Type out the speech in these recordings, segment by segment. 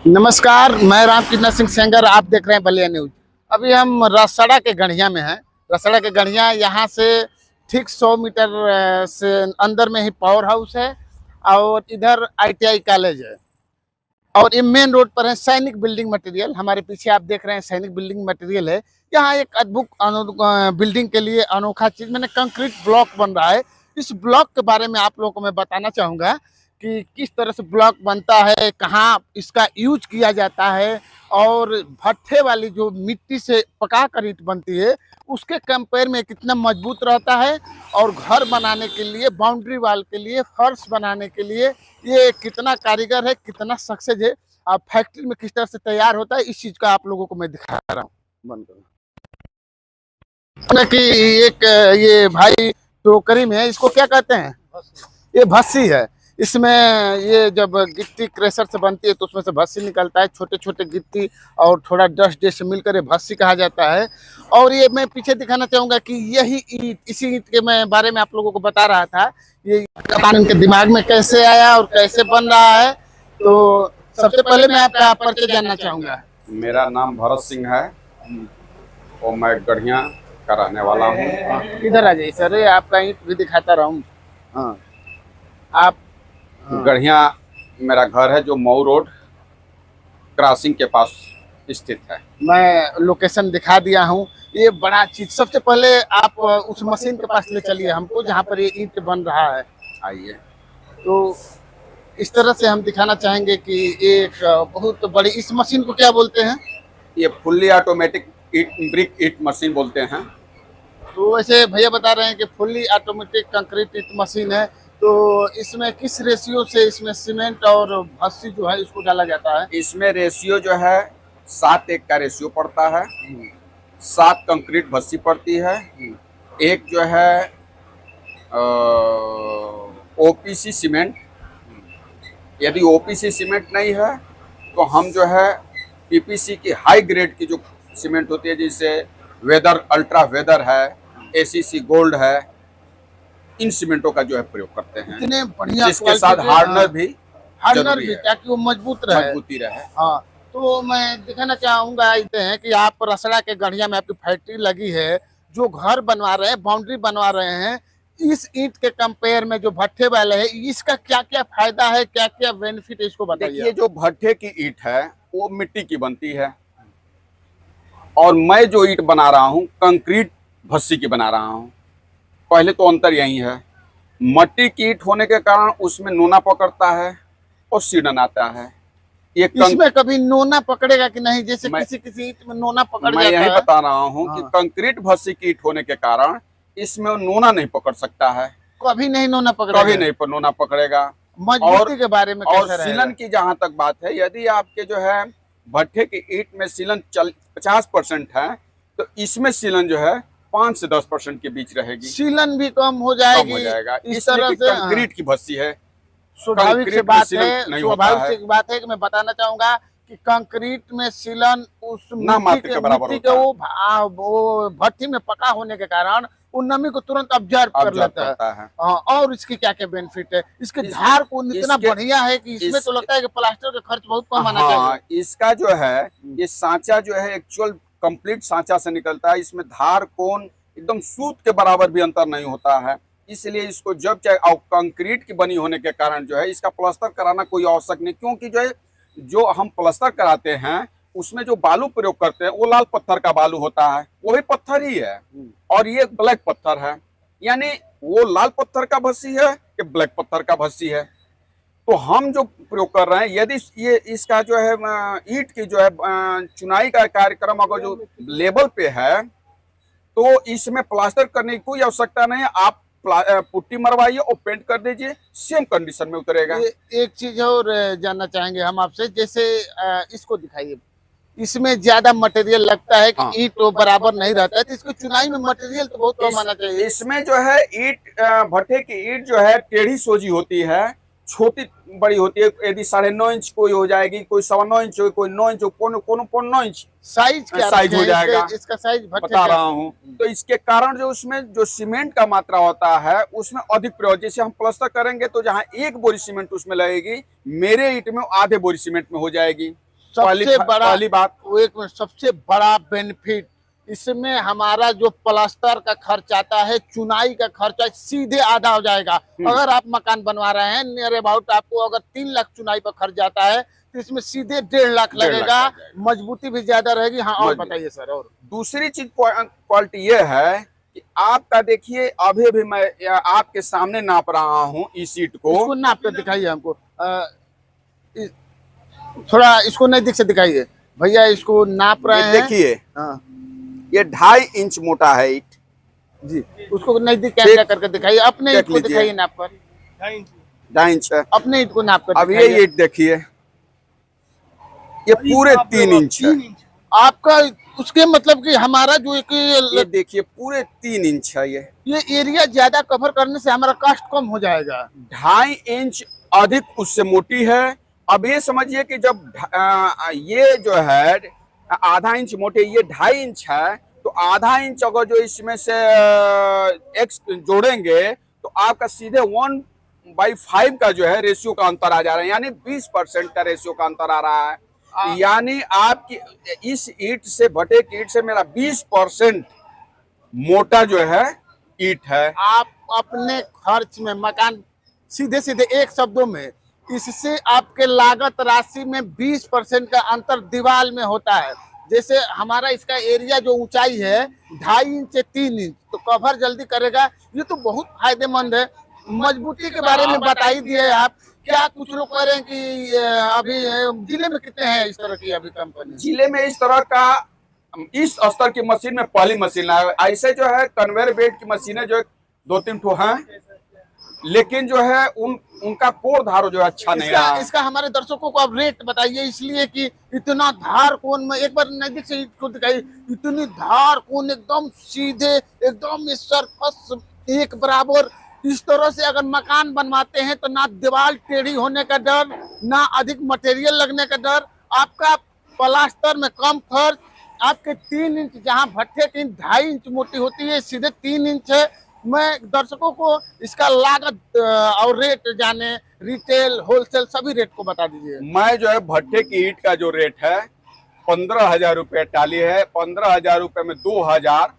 नमस्कार, मैं रामकृष्ण सिंह सेंगर। आप देख रहे हैं बलिया न्यूज। अभी हम रसड़ा के गढ़िया में हैं। रसड़ा के गढ़िया यहाँ से ठीक 100 मीटर से अंदर में ही पावर हाउस है और इधर ITI कॉलेज है और ये मेन रोड पर है सैनिक बिल्डिंग मटेरियल। हमारे पीछे आप देख रहे हैं सैनिक बिल्डिंग मटेरियल है। यहाँ एक अद्भुत बिल्डिंग के लिए अनोखा चीज मैंने कंक्रीट ब्लॉक बन रहा है। इस ब्लॉक के बारे में आप लोगों को मैं बताना चाहूँगा कि किस तरह से ब्लॉक बनता है, कहाँ इसका यूज किया जाता है और भट्ठे वाली जो मिट्टी से पका कर ईंट बनती है उसके कंपेयर में कितना मजबूत रहता है और घर बनाने के लिए, बाउंड्री वाल के लिए, फर्श बनाने के लिए ये कितना कारीगर है, कितना सक्सेस है। अब फैक्ट्री में किस तरह से तैयार होता है इस चीज का आप लोगों को मैं दिखा रहा हूँ। बंद करो कि एक ये भाई टोकरी में है, इसको क्या कहते हैं? ये भस्सी है। इसमें ये जब गिट्टी क्रेशर से बनती है तो उसमें से भस्सी निकलता है। छोटे छोटे गिट्टी और थोड़ा डस्ट जैसे मिलकर ये भस्सी कहा जाता है। और ये मैं पीछे दिखाना चाहूँगा कि यही ईंट, इसी ईंट के मैं बारे में आप लोगों को बता रहा था। ये इनके दिमाग में कैसे आया और कैसे बन रहा है। तो सबसे पहले मैं आपका परिचय जानना चाहूँगा। मेरा नाम भरत सिंह है और मैं गढ़िया का रहने वाला हूँ। इधर आ जाइए सर, आपका ईंट भी दिखाता रहूँ। हाँ, आप गढ़िया मेरा घर है जो मऊ रोड क्रॉसिंग के पास स्थित है। मैं लोकेशन दिखा दिया हूँ। ये बड़ा चीज, सबसे पहले आप उस मशीन के पास ले चलिए हमको जहाँ पर ये ईंट बन रहा है। आइए। तो इस तरह से हम दिखाना चाहेंगे कि एक बहुत बड़ी, इस मशीन को क्या बोलते हैं? ये फुल्ली ऑटोमेटिक ब्रिक ईट मशीन बोलते हैं। तो वैसे भैया बता रहे हैं कि फुल्ली ऑटोमेटिक कंक्रीट ईंट मशीन है। तो इसमें किस रेशियो से इसमें सीमेंट और भस्सी जो है इसको डाला जाता है? इसमें रेशियो जो है 7:1 का रेशियो पड़ता है। 7 कंक्रीट भस्सी पड़ती है। एक जो है OPC सीमेंट। यदि OPC सीमेंट नहीं है तो हम जो है PPC की हाई ग्रेड की जो सीमेंट होती है, जैसे वेदर, अल्ट्रा वेदर है, ACC गोल्ड है, इन सीमेंटों का जो है प्रयोग करते हैं। इतने बढ़िया, जिसके साथ हार्डनर भी ताकि वो मजबूती रहे। हाँ, तो मैं दिखाना चाहूंगा है कि आप रसड़ा के गढ़िया में आपकी फैक्ट्री लगी है, जो घर बनवा रहे हैं, बाउंड्री बनवा रहे हैं। इस ईंट के कंपेयर में जो भट्ठे वाले है, इसका क्या क्या फायदा है, क्या क्या बेनिफिट है, इसको बताइए। देखिए, जो भट्ठे की ईंट है वो मिट्टी की बनती है और मैं जो ईंट बना रहा हूँ कंक्रीट भस्सी की बना रहा हूँ। पहले तो अंतर यही है, मट्टी की ईंट होने के कारण उसमें नोना पकड़ता है और सीडन आता है। ये इसमें कभी नोना पकड़ेगा कि नहीं? जैसे किसी ईंट में नोना पकड़ जाता है। मैं यही बता रहा हूँ कि कंक्रीट भस्सी की ईंट होने के कारण इसमें नोना नहीं पकड़ सकता है। कभी नहीं नोना पकड़ेगा, कभी नहीं नोना पकड़ेगा। मजबूती के बारे में और सीलन की जहां तक बात है, यदि आपके जो है भट्ठे की ईंट में सीलन 50% है तो इसमें सीलन जो है 5 से 10% के बीच रहेगी। सीलन भी कम हो जाएगी, कम हो जाएगा। इस तरह से कंक्रीट की भस्सी है। स्वाभाविक सी बात है कि मैं बताना चाहूंगा कि कंक्रीट में सीलन उस मिट्टी के वो भट्टी में पका होने के कारण उन नमी को तुरंत ऑब्जर्व कर लेता है। और इसकी क्या क्या बेनिफिट है? इसके धार को इतना बढ़िया है कि इसमें तो लगता है कि प्लास्टर का खर्च बहुत कम आना चाहिए। इसका जो है ये सांचा जो है एक्चुअल कंप्लीट सांचा से निकलता है। इसमें धार कोण एकदम सूत के बराबर भी अंतर नहीं होता है। इसलिए इसको जब चाहे, और कंक्रीट की बनी होने के कारण जो है इसका प्लास्टर कराना कोई आवश्यक नहीं, क्योंकि जो है जो हम प्लास्टर कराते हैं उसमें जो बालू प्रयोग करते हैं वो लाल पत्थर का बालू होता है, वही पत्थर ही है। और ये ब्लैक पत्थर है, यानी वो लाल पत्थर का भस्सी है, ये ब्लैक पत्थर का भस्सी है। तो हम जो प्रयोग कर रहे हैं, यदि ये इसका जो है ईंट की जो है चुनाई का कार्यक्रम अगर जो लेवल पे है तो इसमें प्लास्टर करने की कोई आवश्यकता नहीं है। आप पुट्टी मरवाइए और पेंट कर दीजिए, सेम कंडीशन में उतरेगा। एक चीज और जानना चाहेंगे हम आपसे, जैसे इसको दिखाइए। इसमें ज्यादा मटेरियल लगता है कि ईंट तो बराबर नहीं रहता है, तो इसको चुनाई में मटेरियल तो बहुत कम आना चाहिए। इसमें जो है ईंट, भट्ठे की ईंट जो है टेढ़ी सोजी होती है, छोटी बड़ी होती है। यदि 9.5 इंच कोई हो जाएगी, कोई 9.25 इंच हो, कोई 9 इंच हो, कोनो 9 इंच साइज हो जाएगा। इसका साइज बता रहा हूँ। तो इसके कारण जो उसमें जो सीमेंट का मात्रा होता है उसमें अधिक प्रयोग। जैसे हम प्लास्टर करेंगे तो जहाँ 1 बोरी सीमेंट उसमें लगेगी, मेरे ईंट में आधे बोरी सीमेंट में हो जाएगी। सबसे बड़ा पहली बात वो एक मिनट, सबसे बड़ा बेनिफिट इसमें हमारा जो प्लास्टर का खर्च आता है, चुनाई का खर्चा सीधे आधा हो जाएगा। अगर आप मकान बनवा रहे हैं नियर अबाउट आपको अगर 3 लाख चुनाई पर खर्च जाता है तो इसमें सीधे 1.5 लाख 1.5 लाख लगेगा। लग जाएगा। मजबूती भी ज्यादा रहेगी। हाँ और मजबूत। बताइए सर। और दूसरी चीज क्वालिटी ये है कि आपका देखिए अभी भी मैं आपके सामने नाप रहा हूँ इस सीट को। इसको नाप कर दिखाइए हमको। थोड़ा इसको नजदीक से दिखाइए भैया, इसको नाप रहे हैं। देखिए हाँ ये 2.5 इंच मोटा है ईट जी, उसको नजदीक कैमरा करके दिखाइए। अपने देख ईट को लीजिए। दिखाइए नाप कर। 2.5 इंच है। अपने ईट को नाप कर अब ये दिखाइए। ईट देखिए ये पूरे 3 इंच है। आपका उसके मतलब कि हमारा जो एक ये देखिए पूरे 3 इंच है। ये एरिया ज्यादा कवर करने से हमारा कॉस्ट कम हो जाएगा। 2.5 इंच अधिक उससे मोटी है। अब ये समझिए कि जब ये जो है आधा इंच मोटे, ये 2.5 इंच है, तो आधा इंच अगर जो इसमें से एक्स जोड़ेंगे तो आपका सीधे 1/5 का जो है रेशियो का अंतर आ जा रहा है, यानी 20% का रेशियो का अंतर आ रहा है। यानी आपकी इस ईट से, भट्टे की ईट से मेरा 20% मोटा जो है ईट है। आप अपने खर्च में मकान सीधे सीधे एक शब्दों में, इससे आपके लागत राशि में 20% का अंतर दीवार में होता है। जैसे हमारा इसका एरिया जो ऊंचाई है 2.5 इंच से 3 इंच, तो कवर जल्दी करेगा। ये तो बहुत फायदेमंद है। मजबूती के बारे में बता ही दिए आप। क्या कुछ लोग कह रहे हैं कि अभी जिले में कितने हैं इस तरह की अभी कंपनी? जिले में इस तरह का इस स्तर की मशीन में पहली मशीन है। ऐसे जो है कन्वेयर बेल्ट की मशीनें जो 2-3 ठो हैं, लेकिन जो है उनका कोर धार जो है अच्छा नहीं रहा। इसका हमारे दर्शकों को आप रेट बताइए, इसलिए कि इतना धार कोण में एक बार नजदीक से इसको दिखाइए। इतनी धार कोण एकदम सीधे, एकदम सरफस एक बराबर। इस तरह से अगर मकान बनवाते हैं तो ना दीवार टेढ़ी होने का डर, ना अधिक मटेरियल लगने का डर। आपका प्लास्टर में कम खर्च। आपके 3 इंच जहां भट्ठे की 2.5 इंच मोटी होती है, सीधे 3 इंच है। मैं दर्शकों को इसका लागत और रेट जाने, रिटेल होलसेल सभी रेट को बता दीजिए। मैं जो है भट्ठे की ईट का जो रेट है 15,000 रुपये टाली है। 15,000 रुपये में 2,000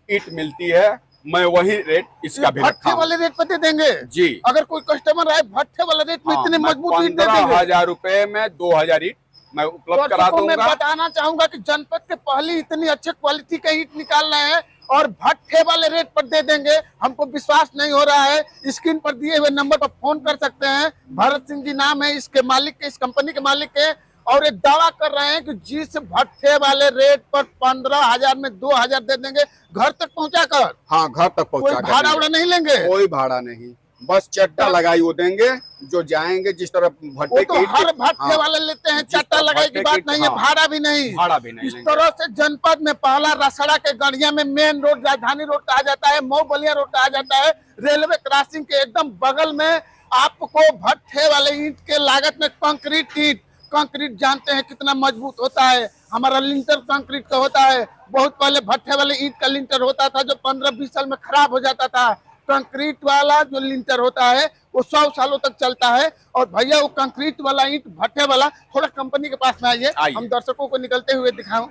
ईट मिलती है। मैं वही रेट इसका भी रखा भट्ठे वाले रेट पर दे देंगे जी। अगर कोई कस्टमर आए भट्ठे वाले रेट में इतने मजबूत ईट दे देंगे। 15,000 रुपये में 2,000 ईट मैं उपलब्ध करा दूंगा। मैं बताना चाहूंगा कि जनपद के पहली इतनी अच्छे क्वालिटी का ईट निकाल रहे हैं और भट्ठे वाले रेट पर दे देंगे। हमको विश्वास नहीं हो रहा है। स्क्रीन पर दिए हुए नंबर पर फोन कर सकते हैं। भरत सिंह जी नाम है इसके मालिक के, इस कंपनी के मालिक के, और ये दावा कर रहे हैं कि जिस भट्ठे वाले रेट पर 15,000 में 2,000 दे देंगे घर तक पहुंचा कर। हाँ, घर तक पहुंचा कोई भाड़ा उड़ा नहीं लेंगे? कोई भाड़ा नहीं, बस चट्टा लगाई वो देंगे जो जाएंगे। जिस तरह भट्टे तो हर भट्ठे वाले लेते हैं, चट्टा लगाई की बात नहीं है, भाड़ा भी नहीं। भाड़ा भी नहीं। इस तरह से जनपद में पहला रसड़ा के गढ़िया में मेन रोड, राजधानी रोड कहा जाता है, मऊ बलिया रोड कहा जाता है, रेलवे क्रॉसिंग के एकदम बगल में आपको भट्ठे वाले ईंट के लागत में कंक्रीट ईंट। कंक्रीट जानते हैं कितना मजबूत होता है। हमारा लिंटर कंक्रीट का होता है। बहुत पहले भट्ठे वाले ईंट का लिंटर होता था जो 15-20 साल में खराब हो जाता था। कंक्रीट वाला जो लिंटर होता है वो 100 सालों तक चलता है। और भैया वो कंक्रीट वाला ईंट, भट्ठे वाला, थोड़ा कंपनी के पास में आइए, हम दर्शकों को निकलते हुए दिखाऊं।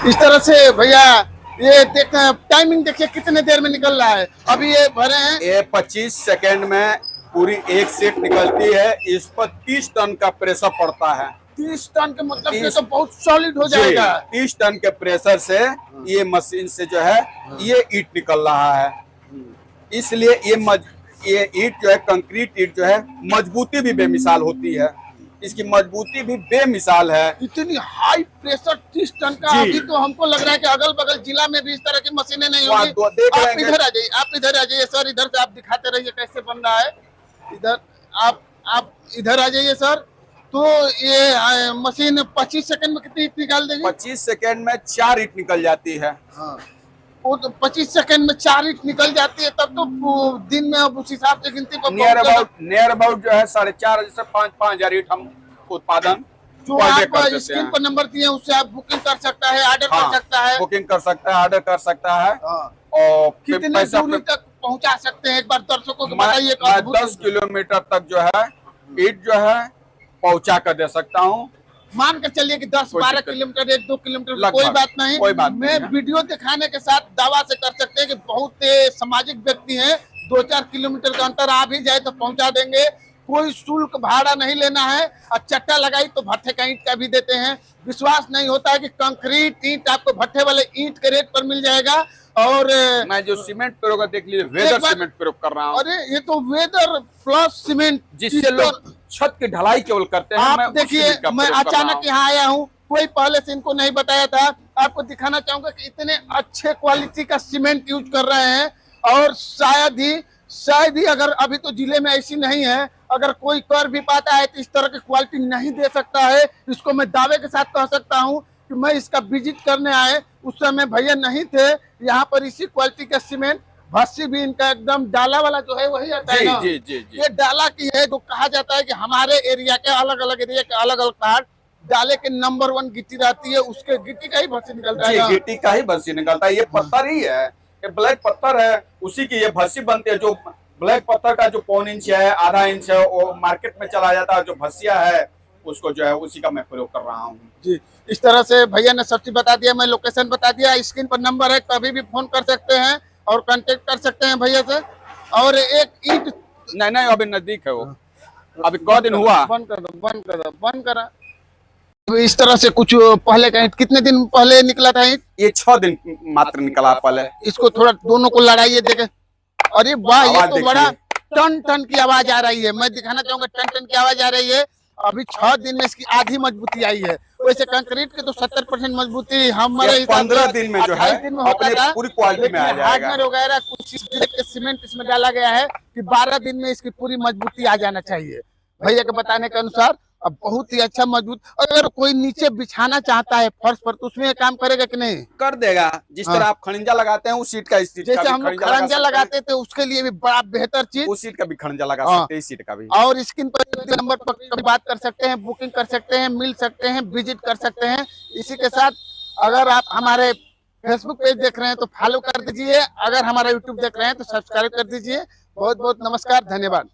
इस तरह से भैया ये देख, टाइमिंग देखिए कितने देर में निकल रहा है। अभी ये भरे हैं, ये 25 सेकेंड में पूरी एक सेट निकलती है। इस पर 30 टन का प्रेशर पड़ता है। 30 टन के मतलब ये तो बहुत सॉलिड हो जाएगा। 30 टन के प्रेशर से ये मशीन से जो है ये ईट निकल रहा है। इसलिए ये ईट जो है, कंक्रीट ईट जो है, मजबूती भी बेमिसाल होती है। इसकी मजबूती भी बेमिसाल है। इतनी हाई प्रेशर 30 टन का। अभी तो हमको लग रहा है कि अगल बगल जिला में भी इस तरह की मशीनें नहीं होंगी। आप इधर आ जाइए, आप इधर आ जाइए सर, इधर से आप दिखाते रहिए कैसे बन रहा है। इधर आप इधर आ जाइए सर। तो ये मशीन 25 सेकंड में कितनी ईट निकाल देगी? 25 सेकंड में 4 ईट निकल जाती है। हाँ, वो तो 25 सेकंड में 4 ईट निकल जाती है। तब तो दिन में अब उस हिसाब से गिनती पर नियर अबाउट जो है 4,500 से 5,000 ईट हम उत्पादन जो आप स्क्रीन पर नंबर दिए उससे आप बुकिंग कर सकता है, ऑर्डर कर सकता है, बुकिंग कर सकता है, ऑर्डर कर सकता है। और कितने दूरी तक पहुंचा सकते हैं एक बार दर्शकों को बताइए। 10 किलोमीटर तक जो है ईंट जो है पहुंचा कर दे सकता हूँ। मान कर चलिए कि 10-12 दिक्कत किलोमीटर 1-2 किलोमीटर लगभग, कोई बात नहीं, कोई बात मैं नहीं है। वीडियो दिखाने के साथ दावा से कर सकते हैं कि बहुत सामाजिक व्यक्ति हैं, 2-4 किलोमीटर का अंतर आ भी जाए तो पहुंचा देंगे। कोई शुल्क भाड़ा नहीं लेना है, और चट्टा लगाई तो भट्ठे का ईंट का भी देते हैं। विश्वास नहीं होता है कि कंक्रीट ईंट आपको भट्ठे वाले ईंट के रेट पर मिल जाएगा। और मैं जो सीमेंट प्रयोग देख लीजिए, वेदर सीमेंट प्रयोग कर रहा हूँ, अरे ये तो वेदर प्लस सीमेंट, जिससे लोग छत की ढलाई केवल करते हैं। आप मैं उस देखिए, सीमेंट का मैं प्रयोग कर रहा अचानक हूँ। यहाँ आया हूँ, कोई पहले से इनको नहीं बताया था। आपको दिखाना चाहूंगा कि इतने अच्छे क्वालिटी का सीमेंट यूज कर रहे हैं। और शायद ही अगर अभी तो जिले में ऐसी नहीं है, अगर कोई कर भी पाता है तो इस तरह की क्वालिटी नहीं दे सकता है। इसको मैं दावे के साथ कह सकता हूँ कि मैं इसका विजिट करने आए उस समय भैया नहीं थे यहाँ पर। इसी क्वालिटी का सीमेंट, भस्सी भी इनका एकदम डाला वाला जो है वही आता है ना। जी जी जी ये डाला की है, जो कहा जाता है कि हमारे एरिया के अलग अलग एरिया के अलग अलग कार्ड डाले के नंबर 1 गिट्टी रहती है, उसके गिट्टी का ही भस्सी निकलता है जी, ना। गिट्टी का ही भस्सी निकलता है। ये पत्थर ही है, ये ब्लैक पत्थर है, उसी की ये भस्सी बनती है। जो ब्लैक पत्थर का जो 1.25 इंच है, आधा इंच है, वो मार्केट में चला जाता है। जो भस्सिया है उसको जो है उसी का मैं प्रयोग कर रहा हूँ। जी, इस तरह से भैया ने सब चीज बता दिया, मैं लोकेशन बता दिया, स्क्रीन पर नंबर है, कभी भी फोन कर सकते हैं और कांटेक्ट कर सकते हैं भैया से। और एक ईंट नहीं, अभी नजदीक है वो, अभी कौ दिन हुआ। बंद कर दो, बंद कर दो, बंद करा। तो इस तरह से कुछ पहले का ईंट कितने दिन पहले निकला था ईंट? ये 6 दिन मात्र निकला पहले। इसको थोड़ा दोनों को लड़ाइए देखे। अरे वाह, ये आवाज तो देखिए। बड़ा टन टन की आवाज आ रही है। मैं दिखाना चाहूंगा, टन टन की आवाज आ रही है। अभी 6 दिन में इसकी आधी मजबूती आई है। वैसे कंक्रीट के तो 70% मजबूती हमारे हिसाब से 15 दिन में जो है 28 दिन में होता अपने था। पूरी क्वालिटी में आ लेकिन जाएगा। हार्डवेयर वगैरह कुछ इस तरह के सीमेंट इसमें डाला गया है कि 12 दिन में इसकी पूरी मजबूती आ जाना चाहिए। भैया के बताने के अनुसार अब बहुत ही अच्छा मजबूत। अगर कोई नीचे बिछाना चाहता है फर्श पर तो उसमें ये काम करेगा कि नहीं? कर देगा। जिस तरह आप खड़ंजा लगाते हैं उस सीट का, इस सीट का जैसे भी हम लोग खड़ंजा लगा खड़ंजा सकते हैं। लगाते थे उसके लिए भी बड़ा बेहतर चीज। उस सीट का भी खड़ंजा लगा हाँ। सकते हैं, इस सीट का भी। और स्क्रीन पर नंबर पर कभी बात कर सकते हैं, बुकिंग कर सकते हैं, मिल सकते हैं, विजिट कर सकते हैं। इसी के साथ अगर आप हमारे फेसबुक पेज देख रहे हैं तो फॉलो कर दीजिए, अगर हमारा यूट्यूब देख रहे हैं तो सब्सक्राइब कर दीजिए। बहुत बहुत नमस्कार, धन्यवाद।